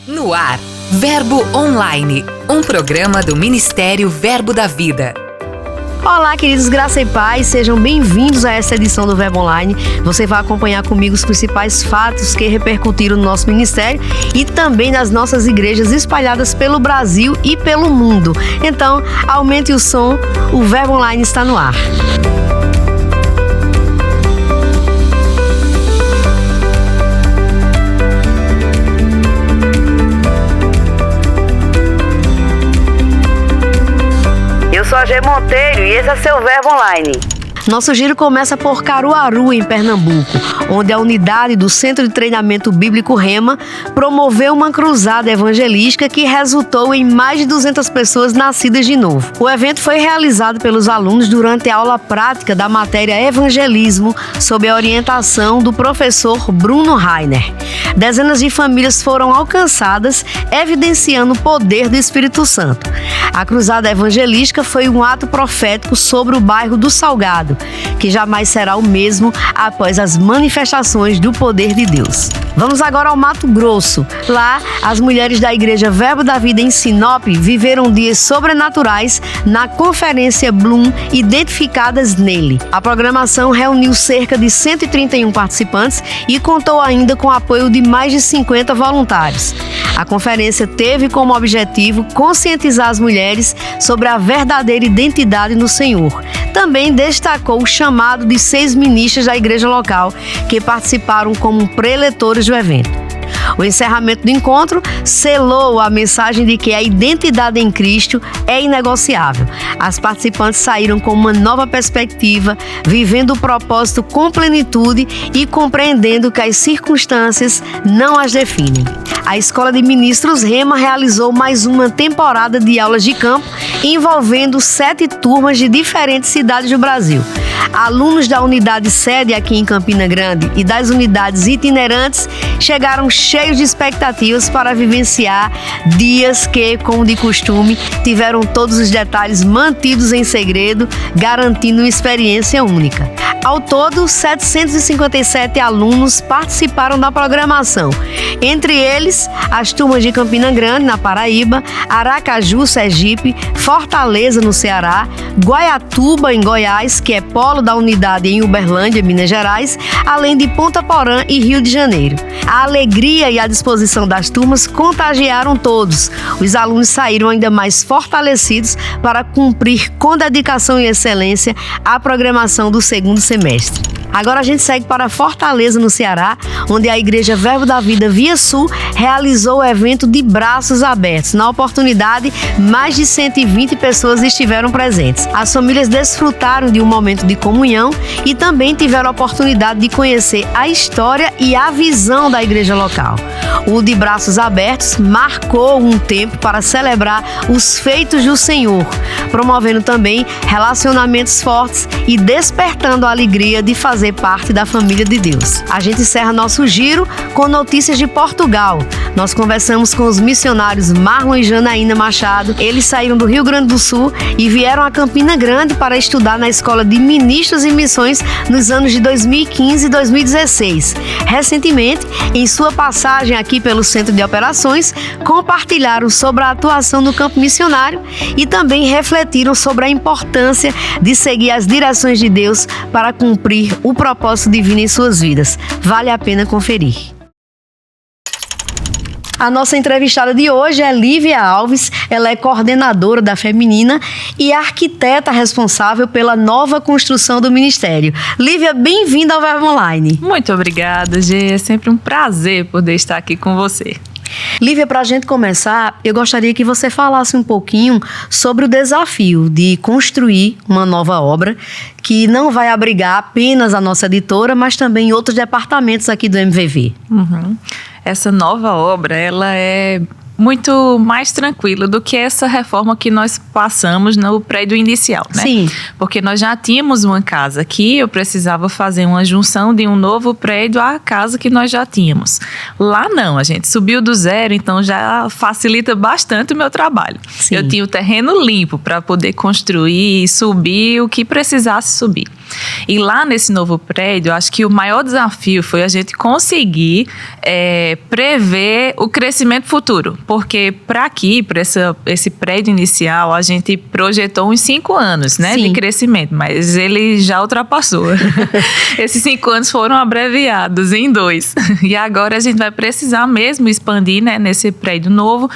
No ar, Verbo Online, um programa do Ministério Verbo da Vida. Olá, queridos, graça e paz, sejam bem-vindos a esta edição do Verbo Online. Você vai acompanhar comigo os principais fatos que repercutiram no nosso ministério e também nas nossas igrejas espalhadas pelo Brasil e pelo mundo. Então, aumente o som, o Verbo Online está no ar. Eu sou a G Monteiro e esse é seu Verbo Online. Nosso giro começa por Caruaru, em Pernambuco, onde a unidade do Centro de Treinamento Bíblico Rema promoveu uma cruzada evangelística que resultou em mais de 200 pessoas nascidas de novo. O evento foi realizado pelos alunos durante a aula prática da matéria Evangelismo, sob a orientação do professor Bruno Rainer. Dezenas de famílias foram alcançadas, evidenciando o poder do Espírito Santo. A cruzada evangelística foi um ato profético sobre o bairro do Salgado, que jamais será o mesmo após as manifestações do poder de Deus. Vamos agora ao Mato Grosso. Lá, as mulheres da Igreja Verbo da Vida em Sinop viveram dias sobrenaturais na Conferência Bloom, identificadas nele. A programação reuniu cerca de 131 participantes e contou ainda com o apoio de mais de 50 voluntários. A conferência teve como objetivo conscientizar as mulheres sobre a verdadeira identidade no Senhor. Também destacou o chamado de 6 ministras da igreja local que participaram como preletores do evento. O encerramento do encontro selou a mensagem de que a identidade em Cristo é inegociável. As participantes saíram com uma nova perspectiva, vivendo o propósito com plenitude e compreendendo que as circunstâncias não as definem. A Escola de Ministros Rema realizou mais uma temporada de aulas de campo envolvendo 7 turmas de diferentes cidades do Brasil. Alunos da unidade sede aqui em Campina Grande e das unidades itinerantes chegaram cheios de expectativas para vivenciar dias que, como de costume, tiveram todos os detalhes mantidos em segredo, garantindo uma experiência única. Ao todo, 757 alunos participaram da programação. Entre eles, as turmas de Campina Grande, na Paraíba, Aracaju, Sergipe, Fortaleza, no Ceará, Guaiatuba, em Goiás, que é polo da unidade em Uberlândia, Minas Gerais, além de Ponta Porã e Rio de Janeiro. A alegria e a disposição das turmas contagiaram todos. Os alunos saíram ainda mais fortalecidos para cumprir com dedicação e excelência a programação do segundo semestre. Agora a gente segue para Fortaleza, no Ceará, onde a Igreja Verbo da Vida Via Sul realizou o evento de braços abertos. Na oportunidade, mais de 120 pessoas estiveram presentes. As famílias desfrutaram de um momento de comunhão e também tiveram a oportunidade de conhecer a história e a visão da igreja local. O de braços abertos marcou um tempo para celebrar os feitos do Senhor, promovendo também relacionamentos fortes e despertando a alegria de fazer parte da família de Deus. A gente encerra nosso giro com notícias de Portugal. Nós conversamos com os missionários Marlon e Janaína Machado. Eles saíram do Rio Grande do Sul e vieram a Campina Grande para estudar na Escola de Ministros e Missões nos anos de 2015 e 2016. Recentemente, em sua passagem aqui pelo Centro de Operações, compartilharam sobre a atuação no campo missionário e também refletiram sobre a importância de seguir as direções de Deus para cumprir o propósito divino em suas vidas. Vale a pena conferir. A nossa entrevistada de hoje é Lívia Alves. Ela é coordenadora da Feminina e arquiteta responsável pela nova construção do Ministério. Lívia, bem-vinda ao Verbo Online. Muito obrigada, Gê. É sempre um prazer poder estar aqui com você. Lívia, para a gente começar, eu gostaria que você falasse um pouquinho sobre o desafio de construir uma nova obra que não vai abrigar apenas a nossa editora, mas também outros departamentos aqui do MVV. Essa nova obra, ela é muito mais tranquila do que essa reforma que nós passamos no prédio inicial, né? Sim. Porque nós já tínhamos uma casa aqui, eu precisava fazer uma junção de um novo prédio à casa que nós já tínhamos. Lá não, a gente subiu do zero, então já facilita bastante o meu trabalho. Sim. Eu tinha o terreno limpo para poder construir e subir o que precisasse subir. E lá nesse novo prédio, acho que o maior desafio foi a gente conseguir prever o crescimento futuro, porque para esse prédio inicial, a gente projetou uns 5 anos, né, de crescimento, mas ele já ultrapassou. Esses 5 anos foram abreviados em 2, e agora a gente vai precisar mesmo expandir, né, nesse prédio novo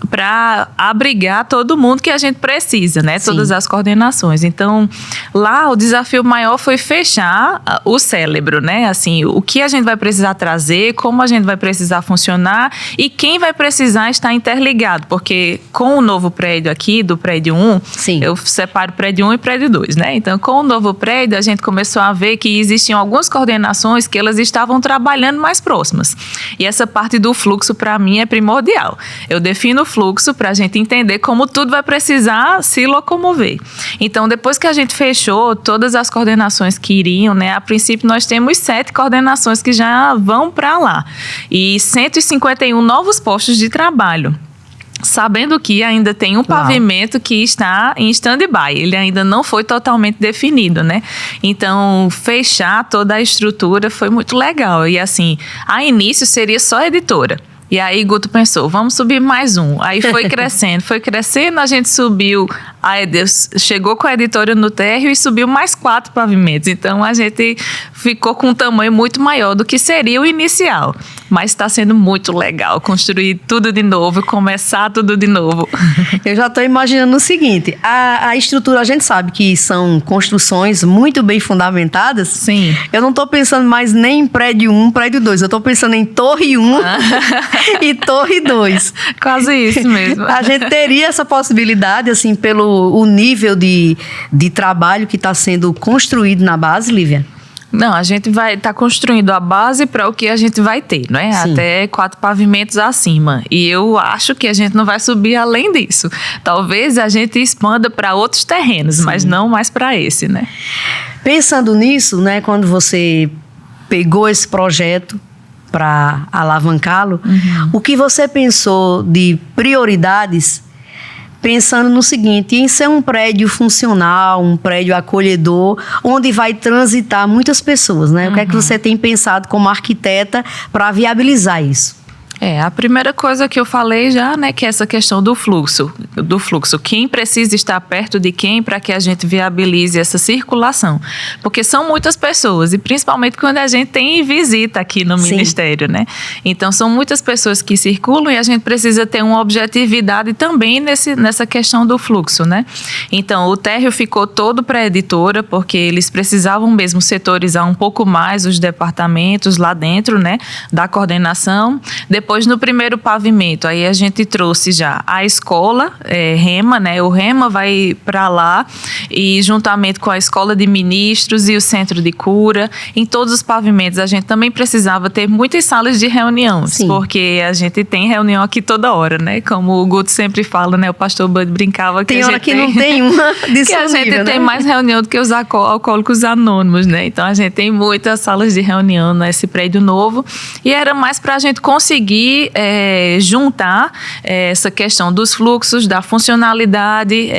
para abrigar todo mundo que a gente precisa, né, todas as coordenações. Então, lá o desafio maior foi fechar o cérebro, né, assim, o que a gente vai precisar trazer, como a gente vai precisar funcionar e quem vai precisar estar interligado, porque com o novo prédio aqui, do prédio 1, eu separo prédio 1 e prédio 2, né? Então, com o novo prédio, a gente começou a ver que existiam algumas coordenações que elas estavam trabalhando mais próximas. E essa parte do fluxo, para mim, é primordial. Eu defino o fluxo para a gente entender como tudo vai precisar se locomover. Então, depois que a gente fechou todas as coordenações que iriam, né? A princípio, nós temos 7 coordenações que já vão para lá. E 151 novos postos de trabalho. Sabendo que ainda tem um pavimento que está em stand-by, ele ainda não foi totalmente definido, né? Então, fechar toda a estrutura foi muito legal. E assim, a início seria só editora. E aí Guto pensou, vamos subir mais um. Aí foi crescendo, a gente subiu, chegou com a editora no térreo e subiu mais 4 pavimentos. Então a gente ficou com um tamanho muito maior do que seria o inicial. Mas está sendo muito legal construir tudo de novo, começar tudo de novo. Eu já estou imaginando o seguinte, a estrutura, a gente sabe que são construções muito bem fundamentadas. Sim. Eu não estou pensando mais nem em prédio 1, prédio 2, eu estou pensando em torre 1 e torre 2. Quase isso mesmo. A gente teria essa possibilidade, assim, pelo nível de trabalho que está sendo construído na base, Lívia? Não, a gente vai estar construindo a base para o que a gente vai ter, não é? Sim. Até 4 pavimentos acima. E eu acho que a gente não vai subir além disso. Talvez a gente expanda para outros terrenos, mas não mais para esse, né? Pensando nisso, né, quando você pegou esse projeto para alavancá-lo, o que você pensou de prioridades, pensando no seguinte, em ser um prédio funcional, um prédio acolhedor, onde vai transitar muitas pessoas, né? O que é que você tem pensado como arquiteta para viabilizar isso? A primeira coisa que eu falei já, né, que é essa questão do fluxo. Quem precisa estar perto de quem para que a gente viabilize essa circulação? Porque são muitas pessoas, e principalmente quando a gente tem visita aqui no Ministério, né? Então, são muitas pessoas que circulam e a gente precisa ter uma objetividade também nessa questão do fluxo, né? Então, o térreo ficou todo para a editora, porque eles precisavam mesmo setorizar um pouco mais os departamentos lá dentro, né, da coordenação. Depois, no primeiro pavimento, aí a gente trouxe já a escola Rema, né? O Rema vai para lá e juntamente com a escola de ministros e o centro de cura, em todos os pavimentos a gente também precisava ter muitas salas de reunião, porque a gente tem reunião aqui toda hora, né? Como o Guto sempre fala, né? O pastor Bud brincava que tem hora que não tem uma disponível, que a gente tem mais reunião do que os alcoólicos anônimos, né? Então a gente tem muitas salas de reunião nesse prédio novo e era mais para a gente conseguir juntar essa questão dos fluxos, da funcionalidade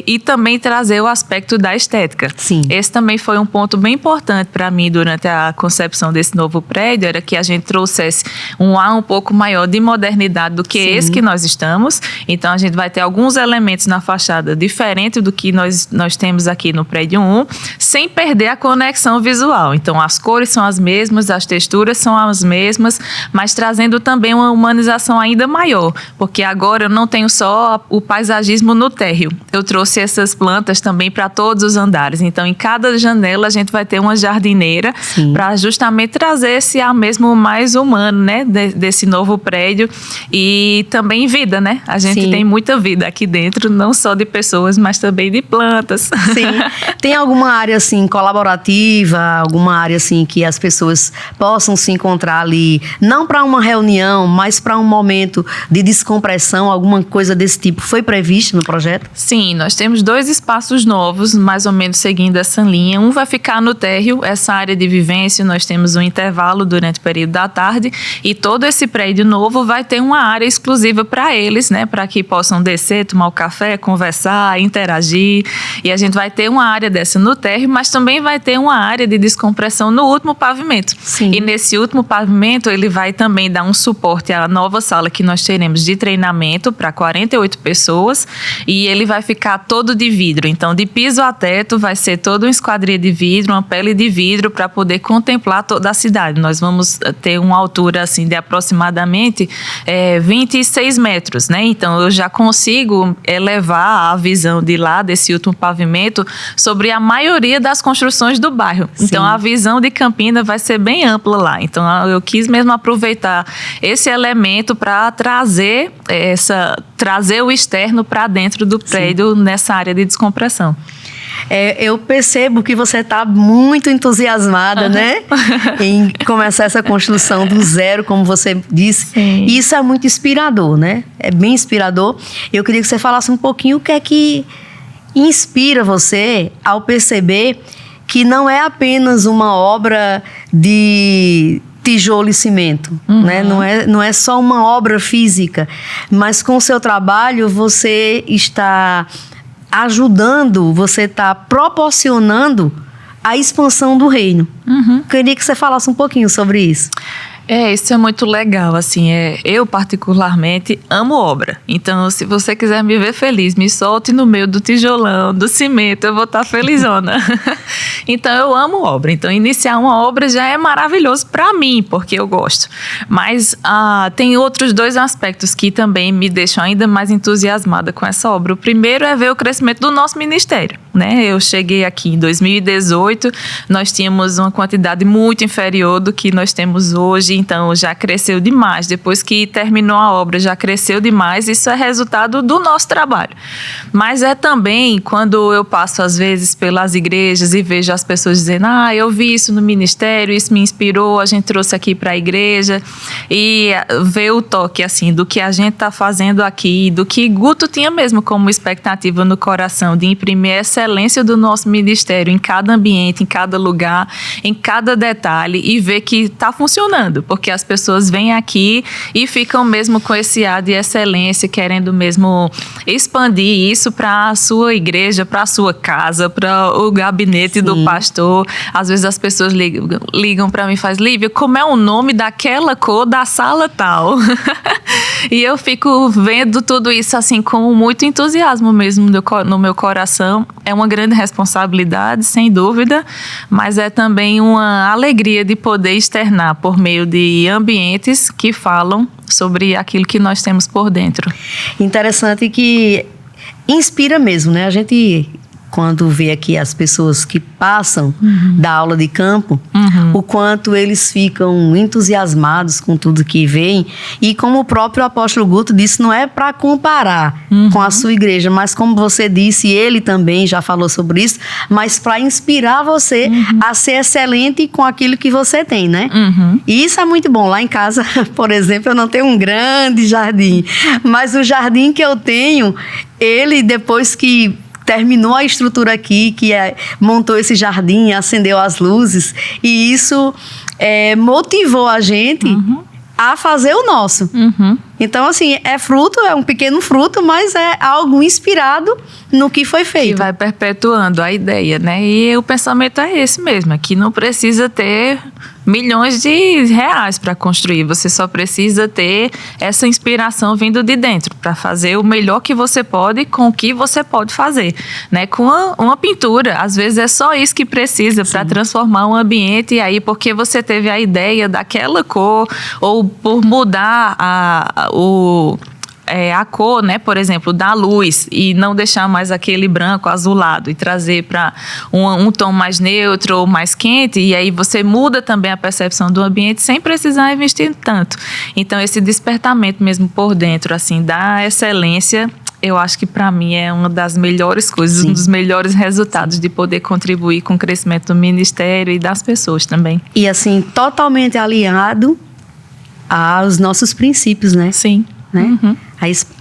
e também trazer o aspecto da estética. Sim. Esse também foi um ponto bem importante para mim durante a concepção desse novo prédio, era que a gente trouxesse um ar um pouco maior de modernidade do que esse que nós estamos. Então a gente vai ter alguns elementos na fachada diferente do que nós temos aqui no prédio 1, sem perder a conexão visual. Então as cores são as mesmas, as texturas são as mesmas, mas trazendo também uma humanização ainda maior, porque agora eu não tenho só o paisagismo no térreo, eu trouxe essas plantas também para todos os andares. Então, em cada janela a gente vai ter uma jardineira para justamente trazer esse ar mesmo mais humano, né, desse novo prédio e também vida, né? A gente tem muita vida aqui dentro, não só de pessoas, mas também de plantas. Sim. Tem alguma área assim colaborativa, alguma área assim que as pessoas possam se encontrar ali, não para uma reunião construção, mas para um momento de descompressão, alguma coisa desse tipo, foi previsto no projeto? Sim, nós temos 2 espaços novos, mais ou menos seguindo essa linha. Um vai ficar no térreo, essa área de vivência, nós temos um intervalo durante o período da tarde e todo esse prédio novo vai ter uma área exclusiva para eles, né, para que possam descer, tomar o café, conversar, interagir. E a gente vai ter uma área dessa no térreo, mas também vai ter uma área de descompressão no último pavimento. Sim. E nesse último pavimento, ele vai também dar um suporte à nova sala que nós teremos de treinamento para 48 pessoas e ele vai ficar todo de vidro. Então, de piso a teto, vai ser toda uma esquadria de vidro, uma pele de vidro para poder contemplar toda a cidade. Nós vamos ter uma altura assim, de aproximadamente 26 metros, né? Então, eu já consigo elevar a visão de lá, desse último pavimento, sobre a maioria das construções do bairro. Sim. Então, a visão de Campina vai ser bem ampla lá. Então, eu quis mesmo aproveitar esse elemento para trazer o externo para dentro do prédio. Sim. Nessa área de descompressão. Eu percebo que você está muito entusiasmada, né? Em começar essa construção do zero, como você disse. Sim. E isso é muito inspirador, né? É bem inspirador. Eu queria que você falasse um pouquinho o que é que inspira você ao perceber que não é apenas uma obra de tijolo e cimento, né? Não é só uma obra física, mas com o seu trabalho você está ajudando, você está proporcionando a expansão do reino. Queria que você falasse um pouquinho sobre isso. Isso é muito legal, assim, eu particularmente amo obra, então se você quiser me ver feliz, me solte no meio do tijolão, do cimento, eu vou estar felizona. Então eu amo obra, então iniciar uma obra já é maravilhoso para mim, porque eu gosto, mas tem outros 2 aspectos que também me deixam ainda mais entusiasmada com essa obra. O primeiro é ver o crescimento do nosso ministério, né? Eu cheguei aqui em 2018, nós tínhamos uma quantidade muito inferior do que nós temos hoje, então já cresceu demais. Depois que terminou a obra, já cresceu demais. Isso é resultado do nosso trabalho. Mas é também quando eu passo, às vezes, pelas igrejas e vejo as pessoas dizendo: eu vi isso no ministério, isso me inspirou, a gente trouxe aqui para a igreja. E ver o toque, assim, do que a gente está fazendo aqui, do que Guto tinha mesmo como expectativa no coração, de imprimir a excelência do nosso ministério em cada ambiente, em cada lugar, em cada detalhe, e ver que está funcionando. Porque as pessoas vêm aqui e ficam mesmo com esse ar de excelência, querendo mesmo expandir isso para a sua igreja, para a sua casa, para o gabinete. Sim. Do pastor. Às vezes as pessoas ligam para mim e fazem: Lívia, como é o nome daquela cor da sala tal? E eu fico vendo tudo isso assim com muito entusiasmo mesmo no meu coração. É uma grande responsabilidade, sem dúvida, mas é também uma alegria de poder externar por meio de ambientes que falam sobre aquilo que nós temos por dentro. Interessante que inspira mesmo, né? A gente, quando vê aqui as pessoas que passam da aula de campo, o quanto eles ficam entusiasmados com tudo que veem. E como o próprio apóstolo Guto disse, não é para comparar com a sua igreja, mas como você disse, ele também já falou sobre isso, mas para inspirar você a ser excelente com aquilo que você tem, né? E isso é muito bom. Lá em casa, por exemplo, eu não tenho um grande jardim, mas o jardim que eu tenho, ele, depois que terminou a estrutura aqui, montou esse jardim, acendeu as luzes, e isso motivou a gente a fazer o nosso. Então, assim, é um pequeno fruto, mas é algo inspirado no que foi feito. Que vai perpetuando a ideia, né? E o pensamento é esse mesmo, que não precisa ter milhões de reais para construir, você só precisa ter essa inspiração vindo de dentro para fazer o melhor que você pode com o que você pode fazer, né? Com uma pintura, às vezes é só isso que precisa para transformar um ambiente, e aí porque você teve a ideia daquela cor, ou por mudar a cor, né, por exemplo, da luz, e não deixar mais aquele branco azulado e trazer para um tom mais neutro ou mais quente, e aí você muda também a percepção do ambiente sem precisar investir tanto. Então, esse despertamento mesmo por dentro, assim, da excelência, eu acho que para mim é uma das melhores coisas, um dos melhores resultados de poder contribuir com o crescimento do ministério e das pessoas também. E assim, totalmente alinhado aos nossos princípios, né? Sim. Né?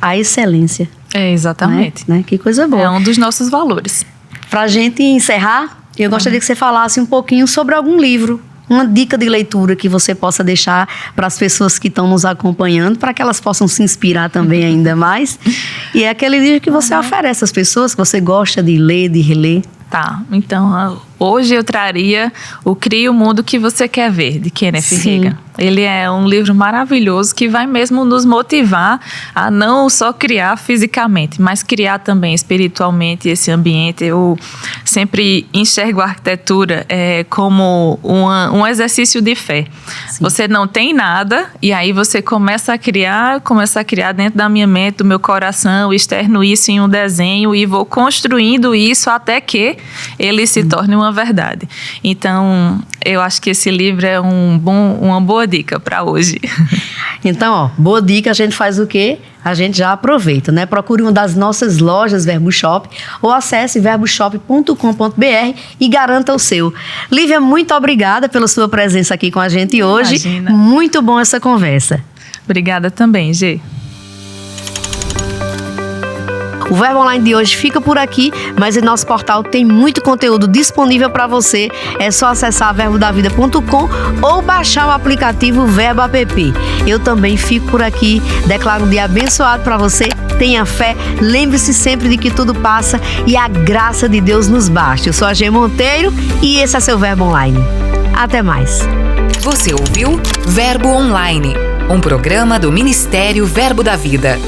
A excelência. Exatamente. Né? Que coisa boa. É um dos nossos valores. Pra gente encerrar, eu gostaria que você falasse um pouquinho sobre algum livro, uma dica de leitura que você possa deixar para as pessoas que estão nos acompanhando, para que elas possam se inspirar também ainda mais. E é aquele livro que você oferece às pessoas, que você gosta de ler, de reler. Tá, então hoje eu traria o Crie o Mundo que Você Quer Ver, de Kenneth Reagan. Ele é um livro maravilhoso que vai mesmo nos motivar a não só criar fisicamente, mas criar também espiritualmente esse ambiente. Eu sempre enxergo a arquitetura como um exercício de fé. Sim. Você não tem nada e aí você começa a criar dentro da minha mente, do meu coração, externo isso em um desenho e vou construindo isso até que ele se torne uma verdade. Então, eu acho que esse livro é uma boa dica para hoje. Então, boa dica, a gente faz o quê? A gente já aproveita, né? Procure uma das nossas lojas Verbo Shop ou acesse verboshop.com.br e garanta o seu. Lívia, muito obrigada pela sua presença aqui com a gente hoje. Imagina. Muito bom essa conversa. Obrigada também, Gê. O Verbo Online de hoje fica por aqui, mas em nosso portal tem muito conteúdo disponível para você. É só acessar verbodavida.com ou baixar o aplicativo Verbo App. Eu também fico por aqui. Declaro um dia abençoado para você. Tenha fé, lembre-se sempre de que tudo passa e a graça de Deus nos basta. Eu sou a Gê Monteiro e esse é seu Verbo Online. Até mais. Você ouviu Verbo Online, um programa do Ministério Verbo da Vida.